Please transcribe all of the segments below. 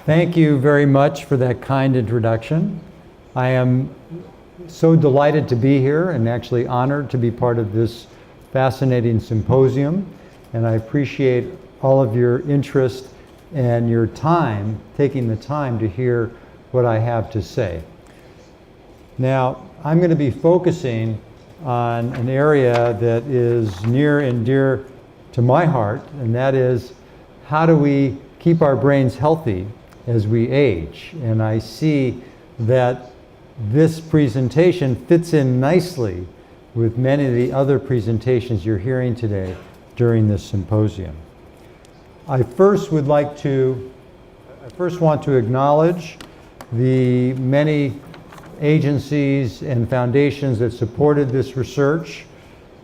Thank you very much for that kind introduction. I am so delighted to be here and actually honored to be part of this fascinating symposium, and I appreciate all of your interest and your time, taking the time to hear what I have to say. Now, I'm going to be focusing on an area that is near and dear to my heart, and that is how do we keep our brains healthy as we age. And I see that this presentation fits in nicely with many of the other presentations you're hearing today during this symposium. I first want to acknowledge the many agencies and foundations that supported this research,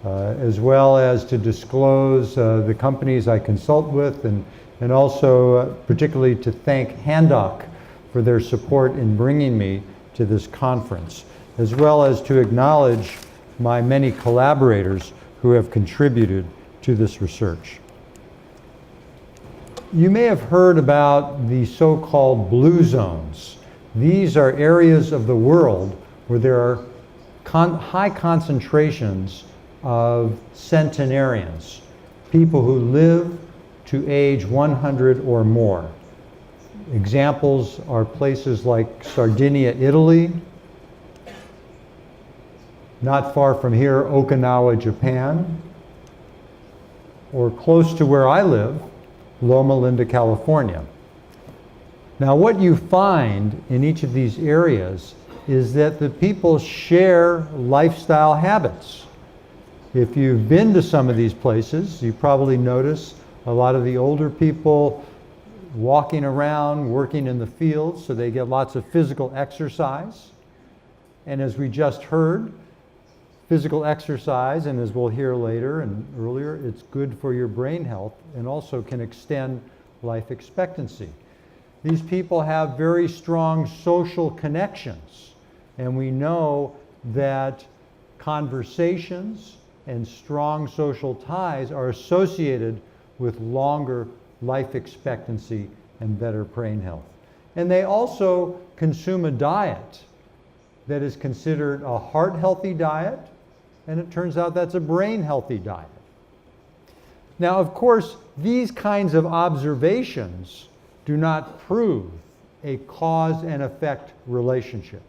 as well as to disclose the companies I consult with, and also particularly to thank Handock for their support in bringing me to this conference, as well as to acknowledge my many collaborators who have contributed to this research. You may have heard about the so-called blue zones. These are areas of the world where there are high concentrations of centenarians, people who live to age 100 or more. Examples are places like Sardinia, Italy, not far from here, Okinawa, Japan, or close to where I live, Loma Linda, California. Now, what you find in each of these areas is that the people share lifestyle habits. If you've been to some of these places, you probably notice a lot of the older people walking around, working in the fields, so they get lots of physical exercise. And as we just heard, physical exercise, and as we'll hear later and earlier, it's good for your brain health and also can extend life expectancy. These people have very strong social connections, and we know that conversations and strong social ties are associated with longer life expectancy and better brain health. And they also consume a diet that is considered a heart-healthy diet, and it turns out that's a brain-healthy diet. Now, of course, these kinds of observations do not prove a cause and effect relationship.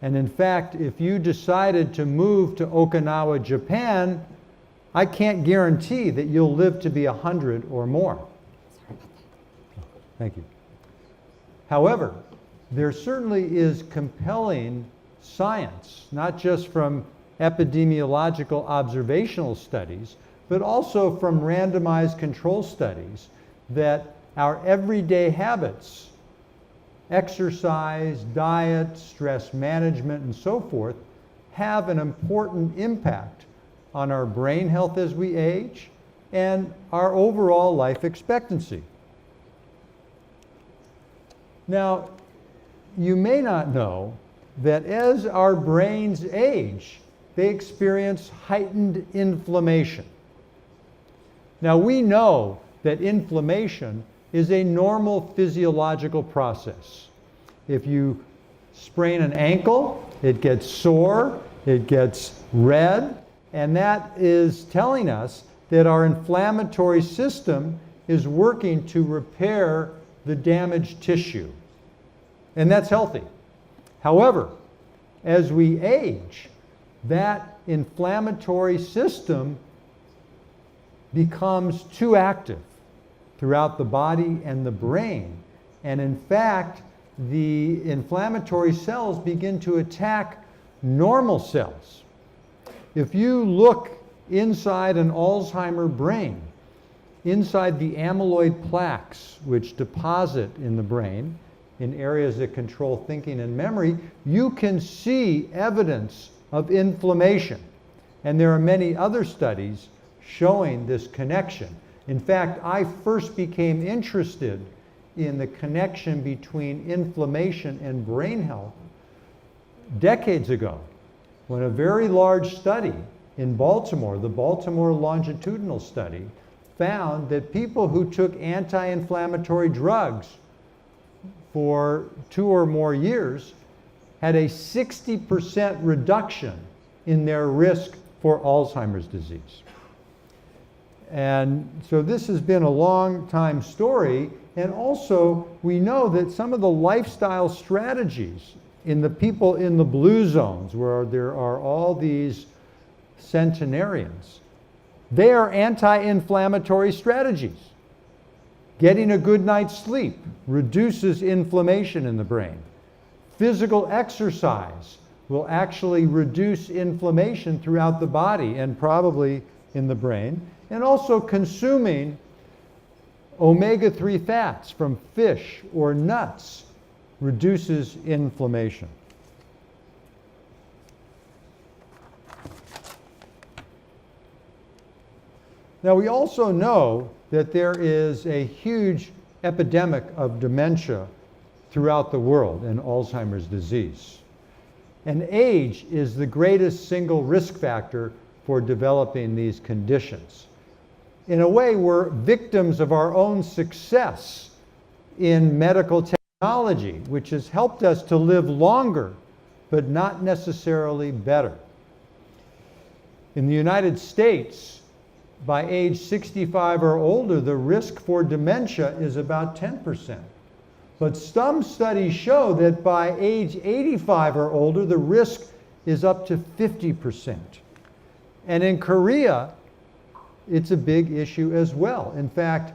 And in fact, if you decided to move to Okinawa, Japan, I can't guarantee that you'll live to be 100 or more. Thank you. However, there certainly is compelling science, not just from epidemiological observational studies, but also from randomized control studies, that our everyday habits, exercise, diet, stress management, and so forth, have an important impact on our brain health as we age and our overall life expectancy. Now, you may not know that as our brains age, they experience heightened inflammation. Now, we know that inflammation is a normal physiological process. If you sprain an ankle, it gets sore, it gets red, and that is telling us that our inflammatory system is working to repair the damaged tissue. And that's healthy. However, as we age, that inflammatory system becomes too active throughout the body and the brain. And in fact, the inflammatory cells begin to attack normal cells. If you look inside an Alzheimer's brain, inside the amyloid plaques, which deposit in the brain in areas that control thinking and memory, you can see evidence of inflammation. And there are many other studies showing this connection. In fact, I first became interested in the connection between inflammation and brain health decades ago, when a very large study in Baltimore, the Baltimore longitudinal study, found that people who took anti-inflammatory drugs for 2 or more years had a 60% reduction in their risk for Alzheimer's disease. And so this has been a long time story. And also, we know that some of the lifestyle strategies in the people in the blue zones, where there are all these centenarians, they are anti-inflammatory strategies. Getting a good night's sleep reduces inflammation in the brain. Physical exercise will actually reduce inflammation throughout the body and probably in the brain. And also consuming omega-3 fats from fish or nuts reduces inflammation. Now, we also know that there is a huge epidemic of dementia throughout the world and Alzheimer's disease. And age is the greatest single risk factor for developing these conditions. In a way, we're victims of our own success in medical technology, which has helped us to live longer, but not necessarily better. In the United States, by age 65 or older, the risk for dementia is about 10%. But some studies show that by age 85 or older, the risk is up to 50%. And in Korea, it's a big issue as well. In fact,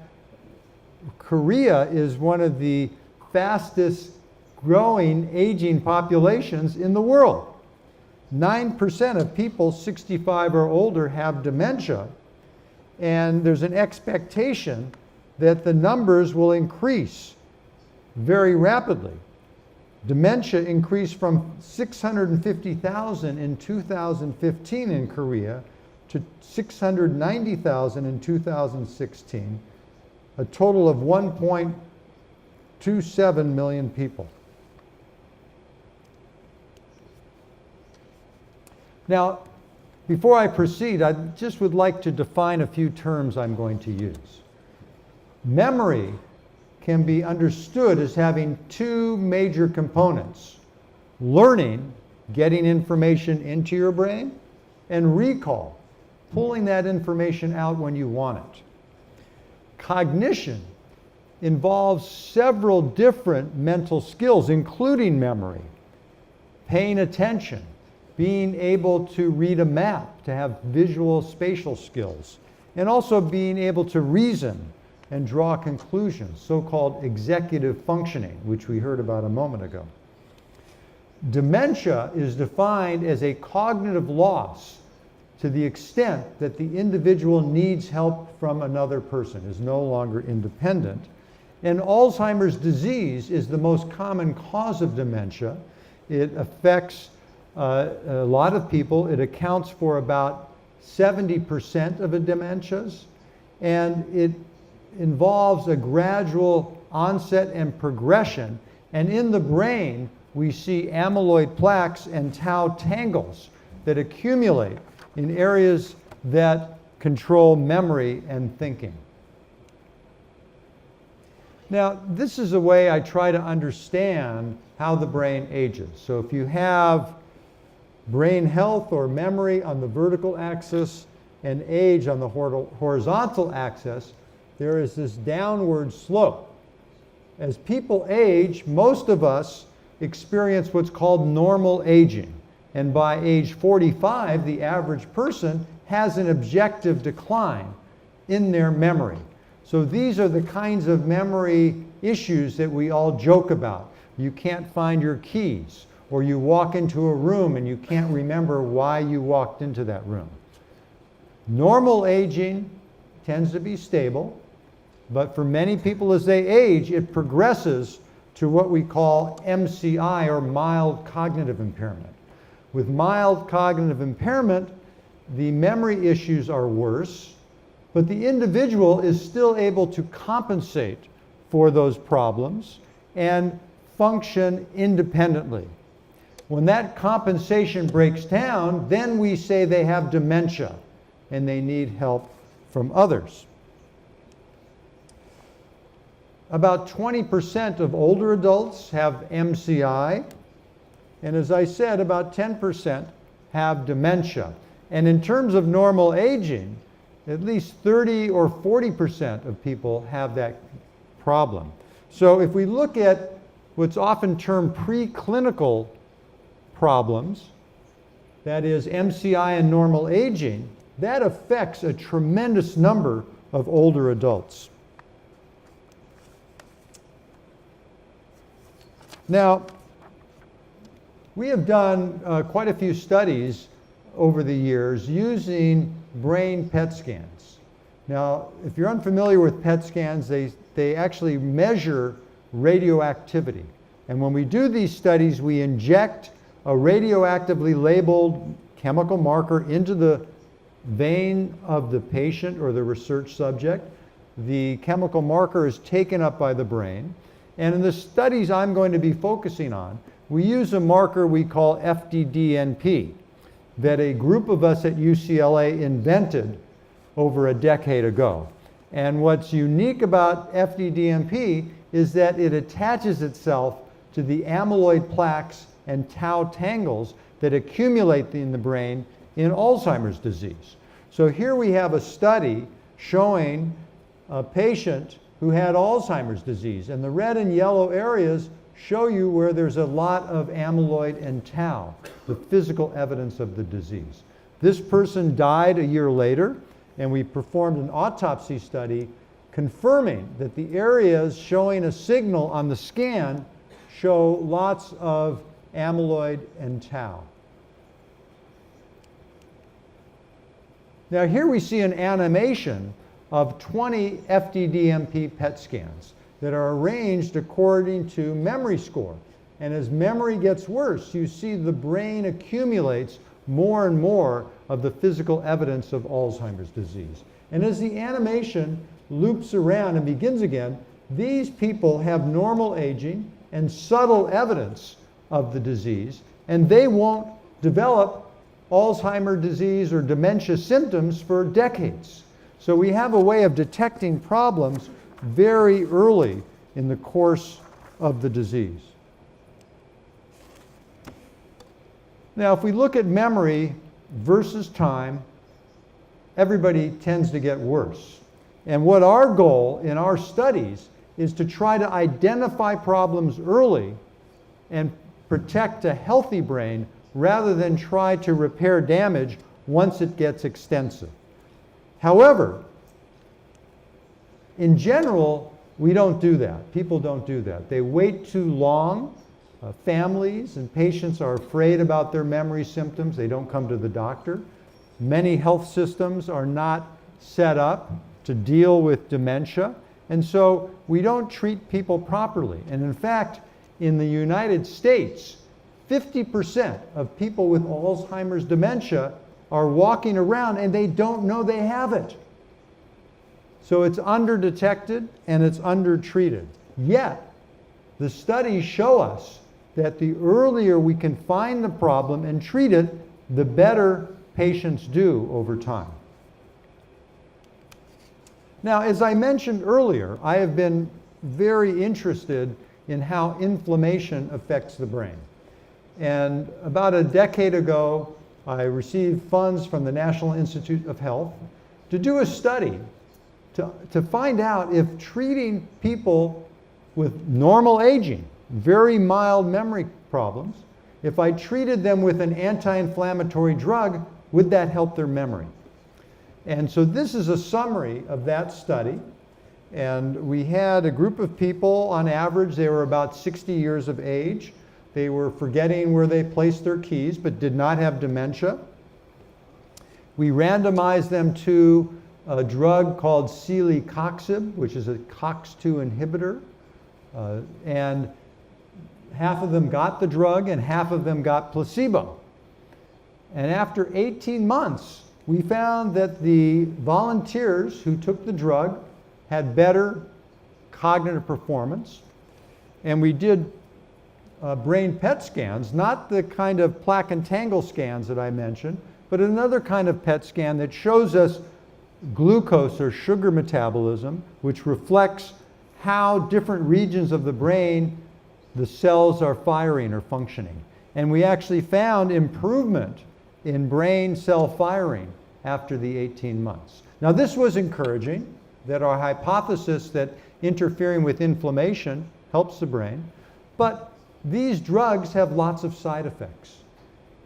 Korea is one of the fastest growing aging populations in the world. 9% of people 65 or older have dementia, and there's an expectation that the numbers will increase very rapidly. Dementia increased from 650,000 in 2015 in Korea to 690,000 in 2016, a total of 1.27 million people. Now, before I proceed, I just would like to define a few terms I'm going to use. Memory can be understood as having two major components: learning, getting information into your brain, and recall, pulling that information out when you want it. Cognition involves several different mental skills, including memory, paying attention, being able to read a map, to have visual spatial skills, and also being able to reason and draw conclusions, so-called executive functioning, which we heard about a moment ago. Dementia is defined as a cognitive loss to the extent that the individual needs help from another person, is no longer independent. And Alzheimer's disease is the most common cause of dementia. It affects a lot of people. It accounts for about 70% of the dementias, and it involves a gradual onset and progression. And in the brain, we see amyloid plaques and tau tangles that accumulate in areas that control memory and thinking. Now, this is a way I try to understand how the brain ages. So if you have brain health or memory on the vertical axis and age on the horizontal axis, there is this downward slope. As people age, most of us experience what's called normal aging. And by age 45, the average person has an objective decline in their memory. So these are the kinds of memory issues that we all joke about. You can't find your keys, or you walk into a room and you can't remember why you walked into that room. Normal aging tends to be stable, but for many people as they age, it progresses to what we call MCI, or mild cognitive impairment. With mild cognitive impairment, the memory issues are worse, but the individual is still able to compensate for those problems and function independently. When that compensation breaks down, then we say they have dementia and they need help from others. about 20% of older adults have MCI, and as I said, about 10% have dementia. And in terms of normal aging, at least 30 or 40% of people have that problem. So if we look at what's often termed preclinical problems, that is MCI and normal aging, that affects a tremendous number of older adults. Now, we have done quite a few studies over the years using brain PET scans. Now, if you're unfamiliar with PET scans, they actually measure radioactivity. And when we do these studies, we inject a radioactively labeled chemical marker into the vein of the patient or the research subject. The chemical marker is taken up by the brain. And in the studies I'm going to be focusing on, we use a marker we call FDDNP that a group of us at UCLA invented over a decade ago. And what's unique about FDDNP is that it attaches itself to the amyloid plaques and tau tangles that accumulate in the brain in Alzheimer's disease. So here we have a study showing a patient who had Alzheimer's disease, and the red and yellow areas show you where there's a lot of amyloid and tau, the physical evidence of the disease. This person died a year later, and we performed an autopsy study confirming that the areas showing a signal on the scan show lots of amyloid and tau. Now here we see an animation of 20 FDDNP PET scans that are arranged according to memory score. And as memory gets worse, you see the brain accumulates more and more of the physical evidence of Alzheimer's disease. And as the animation loops around and begins again, these people have normal aging and subtle evidence of the disease, and they won't develop Alzheimer's disease or dementia symptoms for decades. So we have a way of detecting problems very early in the course of the disease. Now, if we look at memory versus time, everybody tends to get worse. And what our goal in our studies is to try to identify problems early and protect a healthy brain rather than try to repair damage once it gets extensive. However, in general, we don't do that. People don't do that. They wait too long. Families and patients are afraid about their memory symptoms. They don't come to the doctor. Many health systems are not set up to deal with dementia, and so we don't treat people properly. And in fact, in the United States, 50% of people with Alzheimer's dementia are walking around and they don't know they have it. So it's underdetected and it's undertreated. Yet, the studies show us that the earlier we can find the problem and treat it, the better patients do over time. Now, as I mentioned earlier, I have been very interested in how inflammation affects the brain. And about a decade ago, I received funds from the National Institute of Health to do a study to find out if treating people with normal aging, very mild memory problems, if I treated them with an anti-inflammatory drug, would that help their memory? And so this is a summary of that study. And we had a group of people, on average, they were about 60 years of age. They were forgetting where they placed their keys, but did not have dementia. We randomized them to a drug called celecoxib, which is a COX-2 inhibitor. And half of them got the drug and half of them got placebo. And after 18 months, we found that the volunteers who took the drug had better cognitive performance. And we did brain PET scans, not the kind of plaque and tangle scans that I mentioned, but another kind of PET scan that shows us glucose or sugar metabolism, which reflects how different regions of the brain, the cells are firing or functioning. And we actually found improvement in brain cell firing after the 18 months. Now this was encouraging, that our hypothesis that interfering with inflammation helps the brain, but these drugs have lots of side effects.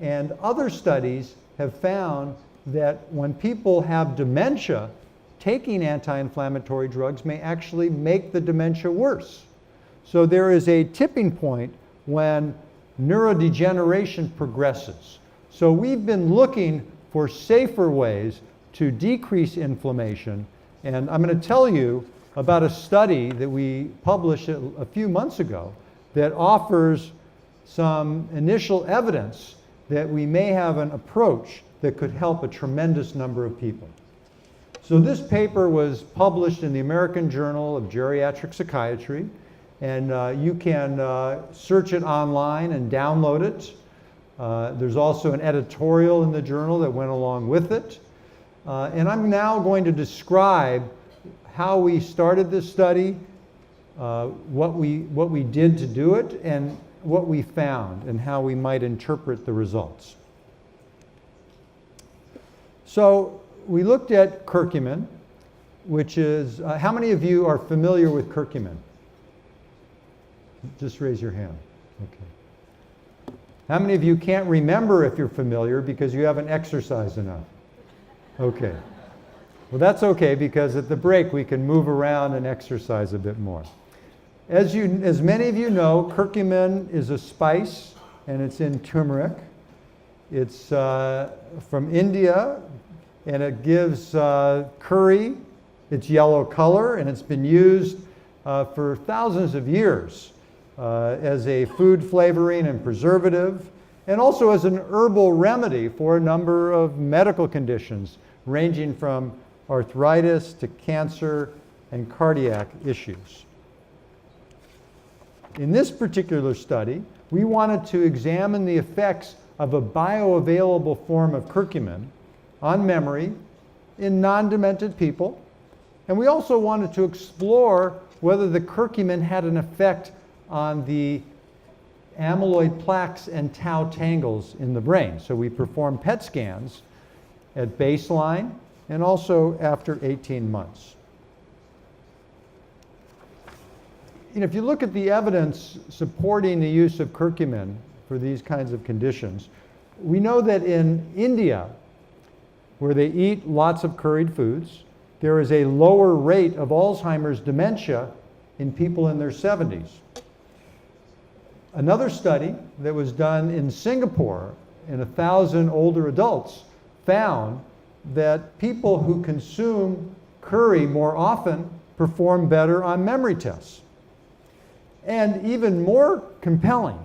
And other studies have found that when people have dementia, taking anti-inflammatory drugs may actually make the dementia worse. So there is a tipping point when neurodegeneration progresses. So we've been looking for safer ways to decrease inflammation, and I'm going to tell you about a study that we published a few months ago that offers some initial evidence that we may have an approach that could help a tremendous number of people. So this paper was published in the American Journal of Geriatric Psychiatry, and you can search it online and download it. There's also an editorial in the journal that went along with it. And I'm now going to describe how we started this study, what we did to do it, and what we found, and how we might interpret the results. So we looked at curcumin, which is, how many of you are familiar with curcumin? Just raise your hand. Okay. How many of you can't remember if you're familiar because you haven't exercised enough? Okay. Well, that's okay, because at the break we can move around and exercise a bit more. As many of you know, curcumin is a spice, and it's in turmeric. It's from India, and it gives curry its yellow color, and it's been used for thousands of years as a food flavoring and preservative, and also as an herbal remedy for a number of medical conditions, ranging from arthritis to cancer and cardiac issues. In this particular study, we wanted to examine the effects of a bioavailable form of curcumin on memory in non-demented people, and we also wanted to explore whether the curcumin had an effect on the amyloid plaques and tau tangles in the brain. So we performed PET scans at baseline and also after 18 months. If you look at the evidence supporting the use of curcumin for these kinds of conditions, we know that in India, where they eat lots of curried foods, there is a lower rate of Alzheimer's dementia in people in their 70s. Another study that was done in Singapore in 1,000 older adults found that people who consume curry more often perform better on memory tests. And even more compelling,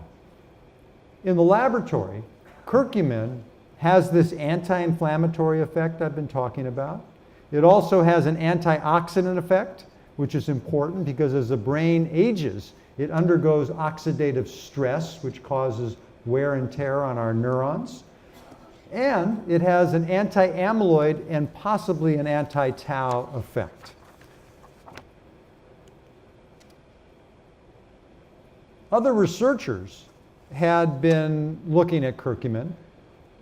in the laboratory, curcumin has this anti-inflammatory effect I've been talking about. It also has an antioxidant effect, which is important because as the brain ages, it undergoes oxidative stress, which causes wear and tear on our neurons. And it has an anti-amyloid and possibly an anti-tau effect. Other researchers had been looking at curcumin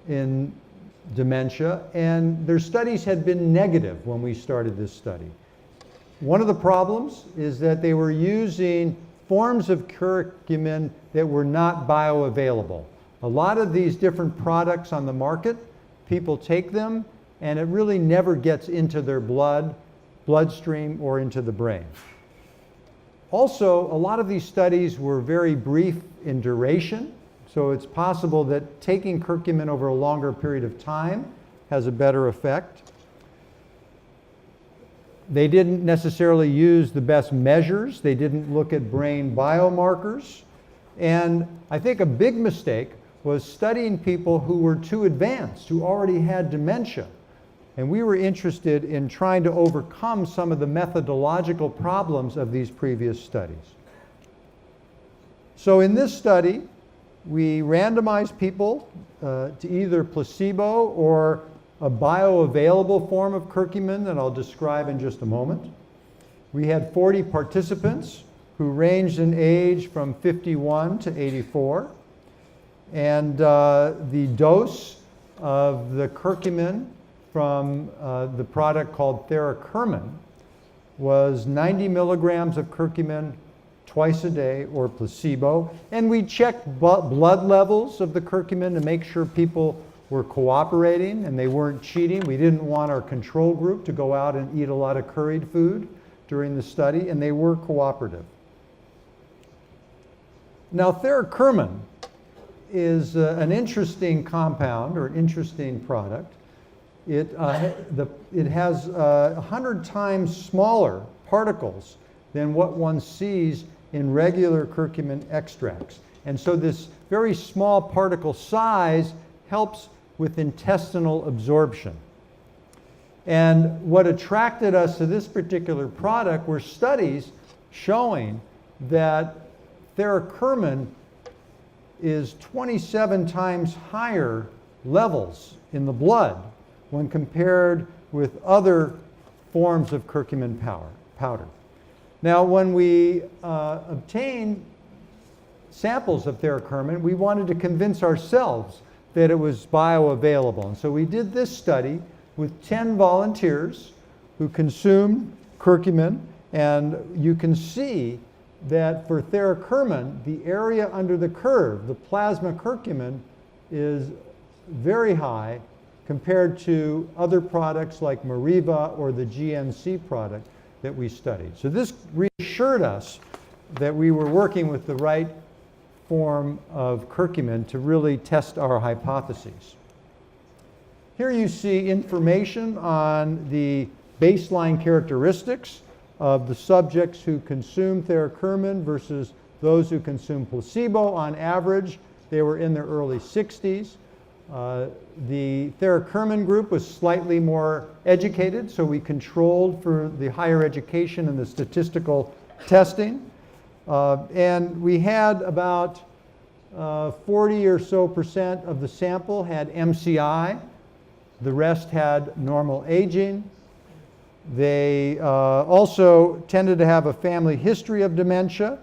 in dementia, and their studies had been negative when we started this study. One of the problems is that they were using forms of curcumin that were not bioavailable. A lot of these different products on the market, people take them, and it really never gets into their bloodstream, or into the brain. Also, a lot of these studies were very brief in duration, so it's possible that taking curcumin over a longer period of time has a better effect. They didn't necessarily use the best measures. They didn't look at brain biomarkers. And I think a big mistake was studying people who were too advanced, who already had dementia. And we were interested in trying to overcome some of the methodological problems of these previous studies. So in this study, we randomized people to either placebo or a bioavailable form of curcumin that I'll describe in just a moment. We had 40 participants who ranged in age from 51 to 84. And the dose of the curcumin from the product called Theracurmin was 90 milligrams of curcumin twice a day or placebo. And we checked blood levels of the curcumin to make sure people were cooperating and they weren't cheating. We didn't want our control group to go out and eat a lot of curried food during the study, and they were cooperative. Now, Theracurmin is an interesting compound or interesting product. It has 100 times smaller particles than what one sees in regular curcumin extracts. And so this very small particle size helps with intestinal absorption. And what attracted us to this particular product were studies showing that Theracurmin is 27 times higher levels in the blood when compared with other forms of curcumin powder. Now, when we obtained samples of Theracurmin, we wanted to convince ourselves that it was bioavailable. And so we did this study with 10 volunteers who consumed curcumin, and you can see that for Theracurmin, the area under the curve, the plasma curcumin, is very high compared to other products like Mariva or the GNC product that we studied. So this reassured us that we were working with the right form of curcumin to really test our hypotheses. Here you see information on the baseline characteristics of the subjects who consumed Theracurmin versus those who consumed placebo. On average, they were in their early 60s. The Theracurmin group was slightly more educated, so we controlled for the higher education and the statistical testing. And we had about 40 or so % of the sample had MCI. The rest had normal aging. They also tended to have a family history of dementia.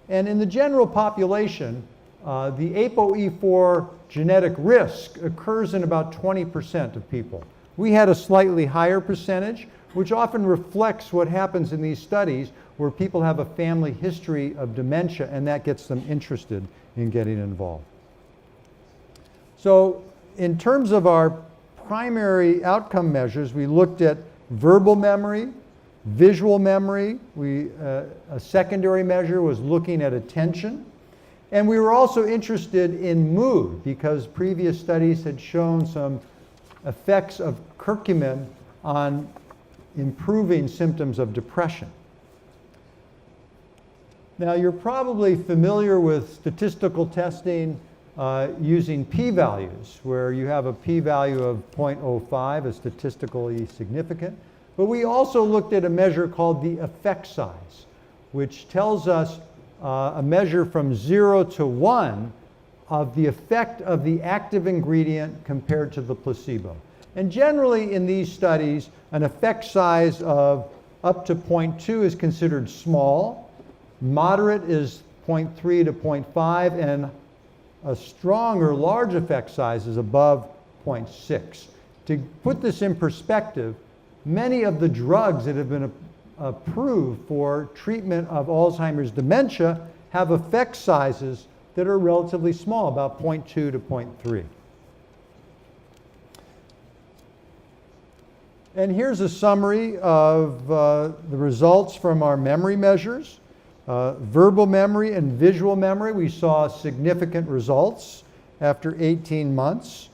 And in the general population, the ApoE4 genetic risk occurs in about 20% of people. We had a slightly higher percentage, which often reflects what happens in these studies where people have a family history of dementia, and that gets them interested in getting involved. So in terms of our primary outcome measures, we looked at verbal memory, visual memory. A secondary measure was looking at attention. And we were also interested in mood because previous studies had shown some effects of curcumin on improving symptoms of depression. Now, you're probably familiar with statistical testing using p-values, where you have a p-value of 0.05 as statistically significant. But we also looked at a measure called the effect size, which tells us a measure from 0 to 1 of the effect of the active ingredient compared to the placebo. And generally in these studies, an effect size of up to 0.2 is considered small, moderate is 0.3 to 0.5, and a strong or large effect size is above 0.6. To put this in perspective, many of the drugs that have been approved for treatment of Alzheimer's dementia have effect sizes that are relatively small, about 0.2 to 0.3. And here's a summary of the results from our memory measures. Verbal memory and visual memory, we saw significant results after 18 months.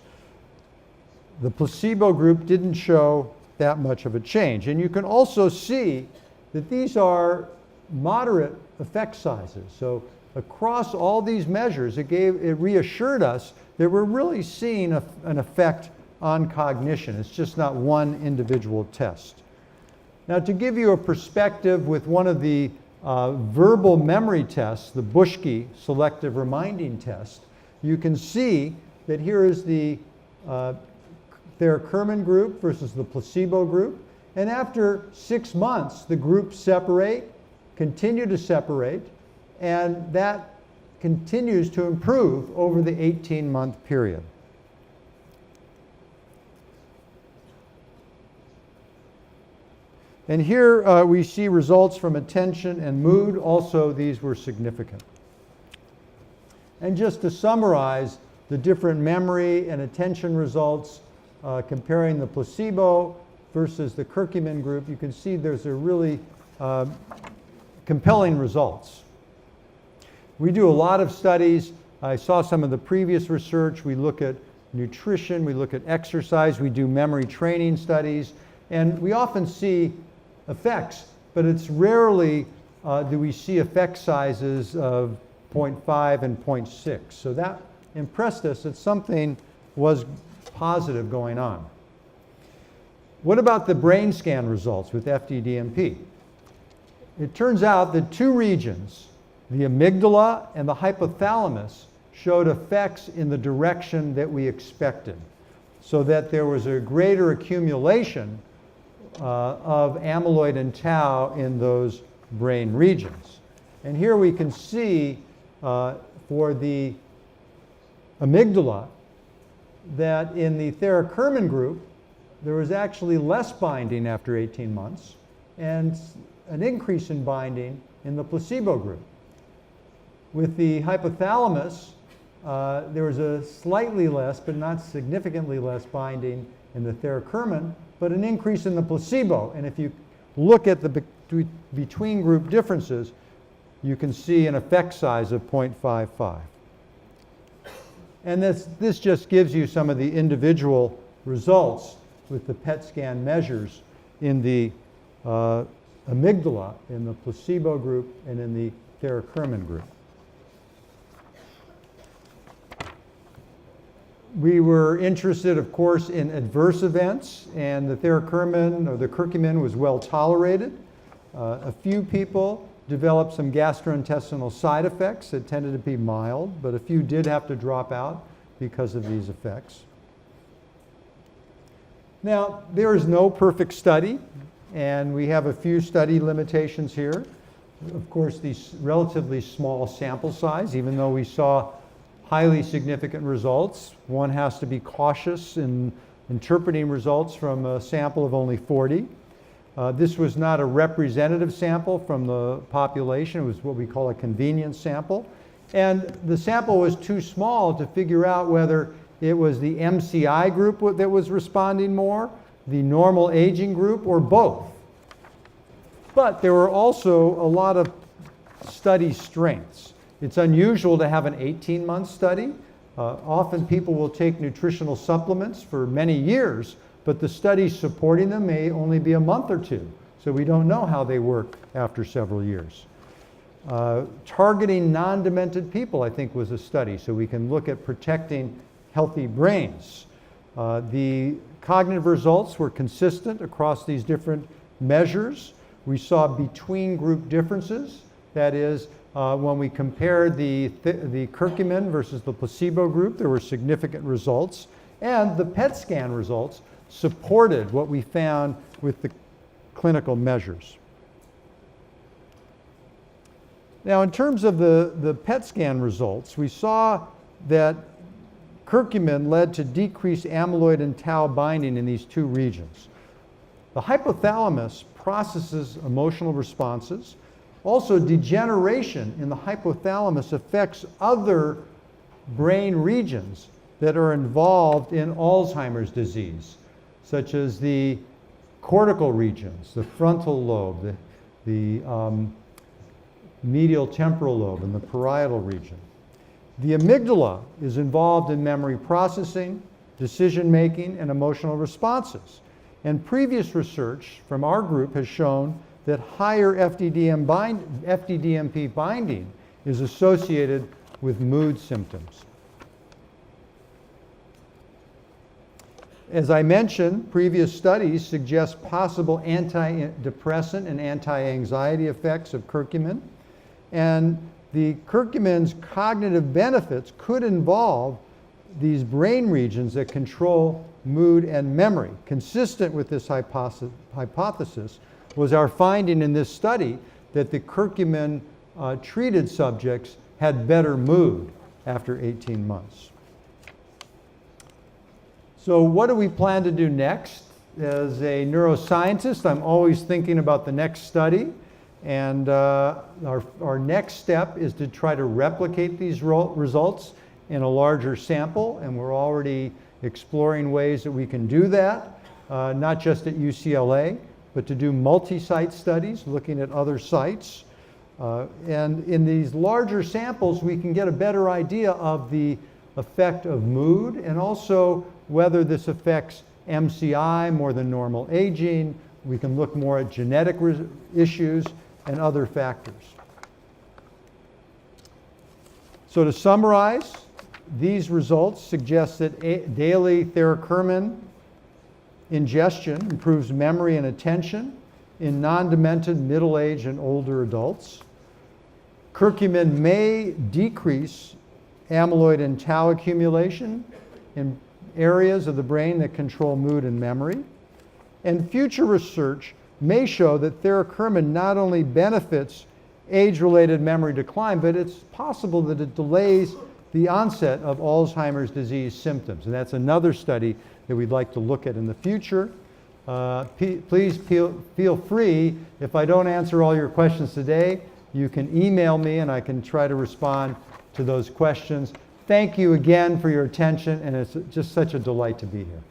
The placebo group didn't show that much of a change. And you can also see that these are moderate effect sizes. So across all these measures, it reassured us that we're really seeing an effect on cognition. It's just not one individual test. Now, to give you a perspective with one of the verbal memory tests, the Buschke selective reminding test, you can see that here is the Theracurmin group versus the placebo group. And after 6 months, the groups separate, continue to separate, and that continues to improve over the 18-month period. And here we see results from attention and mood. Also, these were significant. And just to summarize the different memory and attention results, comparing the placebo versus the curcumin group, you can see there's a really compelling results. We do a lot of studies. I saw some of the previous research. We look at nutrition, we look at exercise, we do memory training studies, and we often see effects, but it's rarely do we see effect sizes of 0.5 and 0.6. So that impressed us that something was positive going on. What about the brain scan results with FDDMP? It turns out that two regions, the amygdala and the hypothalamus, showed effects in the direction that we expected, so that there was a greater accumulation of amyloid and tau in those brain regions. And here we can see for the amygdala that in the therokermin group, there was actually less binding after 18 months and an increase in binding in the placebo group. With the hypothalamus, there was a slightly less, but not significantly less binding in the therokermin, but an increase in the placebo. And if you look at the between group differences, you can see an effect size of 0.55. And this just gives you some of the individual results with the PET scan measures in the amygdala, in the placebo group, and in the therokermin group. We were interested, of course, in adverse events, and the therokermin or the curcumin was well tolerated. A few people developed some gastrointestinal side effects that tended to be mild, but a few did have to drop out because of these effects. Now, there is no perfect study, and we have a few study limitations here. Of course, these relatively small sample size, even though we saw highly significant results, one has to be cautious in interpreting results from a sample of only 40. This was not a representative sample from the population. It was what we call a convenience sample. And the sample was too small to figure out whether it was the MCI group that was responding more, the normal aging group, or both. But there were also a lot of study strengths. It's unusual to have an 18-month study. Often people will take nutritional supplements for many years, but the studies supporting them may only be a month or two. So we don't know how they work after several years. Targeting non-demented people, I think, was a study, so we can look at protecting healthy brains. The cognitive results were consistent across these different measures. We saw between group differences, that is, when we compared the curcumin versus the placebo group, there were significant results, and the PET scan results supported what we found with the clinical measures. Now, in terms of the PET scan results, we saw that curcumin led to decreased amyloid and tau binding in these two regions. The hypothalamus processes emotional responses. Also, degeneration in the hypothalamus affects other brain regions that are involved in Alzheimer's disease, such as the cortical regions, the frontal lobe, the medial temporal lobe, and the parietal region. The amygdala is involved in memory processing, decision-making, and emotional responses. And previous research from our group has shown that higher FDDMP binding is associated with mood symptoms. As I mentioned, previous studies suggest possible antidepressant and anti-anxiety effects of curcumin. And the curcumin's cognitive benefits could involve these brain regions that control mood, and memory. Consistent with this hypothesis was our finding in this study that the curcumin treated subjects had better mood after 18 months. So what do we plan to do next? As a neuroscientist, I'm always thinking about the next study, and our next step is to try to replicate these results in a larger sample, and we're already exploring ways that we can do that, not just at UCLA, but to do multi-site studies, looking at other sites. And in these larger samples, we can get a better idea of the effect of mood and also whether this affects MCI more than normal aging. We can look more at genetic issues and other factors. So to summarize, these results suggest that daily therecurmin ingestion improves memory and attention in non-demented middle-aged and older adults. Curcumin may decrease amyloid and tau accumulation in areas of the brain that control mood and memory. And future research may show that therecurmin not only benefits age-related memory decline, but it's possible that it delays the onset of Alzheimer's disease symptoms. And that's another study that we'd like to look at in the future. Please feel free, if I don't answer all your questions today, you can email me and I can try to respond to those questions. Thank you again for your attention, and it's just such a delight to be here.